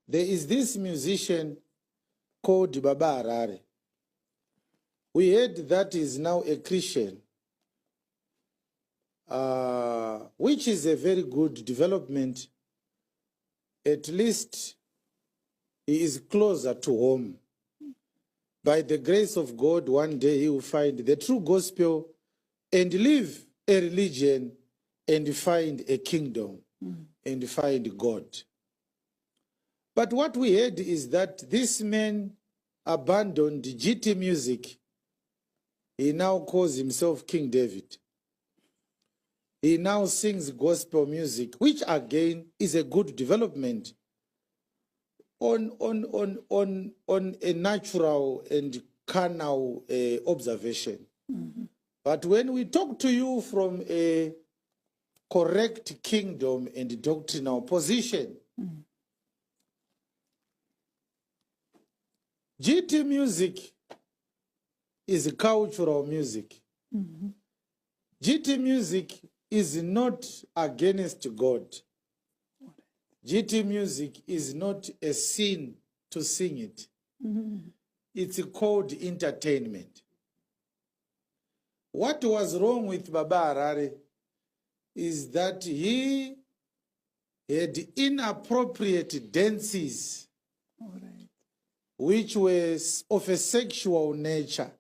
There is this musician called Baba Harare. We heard that is now a Christian, which is a very good development. At least he is closer to home. By the grace of God, one day he will find the true gospel and live a religion and find a kingdom and find God. But what we heard is that this man abandoned Jiti music. He now calls himself King David. He now sings gospel music, which again is a good development on a natural and carnal observation. But when we talk to you from a correct kingdom and doctrinal position, GT music is cultural music. GT music is not against God. GT music is not a sin to sing it. It's called entertainment. What was wrong with Baba Harare is that he had inappropriate dances, which were of a sexual nature.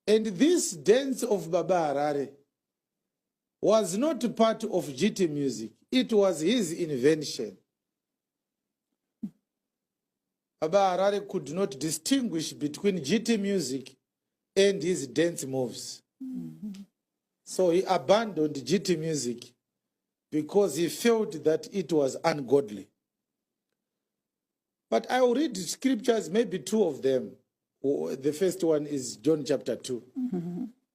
And this dance of Baba Harare was not part of GT music. It was his invention. Baba Harare could not distinguish between GT music and his dance moves. So he abandoned GT music because he felt that it was ungodly. But I will read scriptures, maybe two of them. The first one is John chapter 2.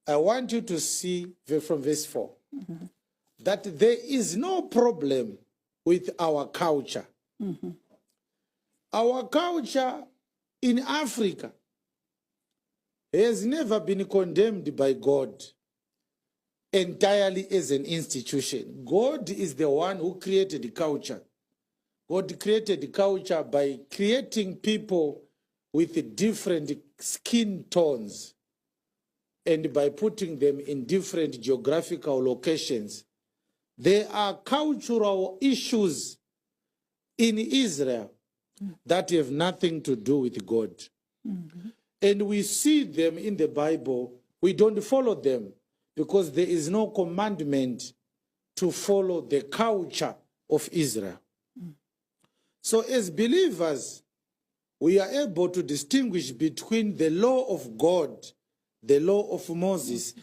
I want you to see from verse 4 that there is no problem with our culture. Our culture in Africa has never been condemned by God entirely as an institution. God is the one who created the culture. God created the culture by creating people with different skin tones and by putting them in different geographical locations. There are cultural issues in Israel that have nothing to do with God. And we see them in the Bible. We don't follow them because there is no commandment to follow the culture of Israel. So as believers, we are able to distinguish between the law of God, the law of Moses,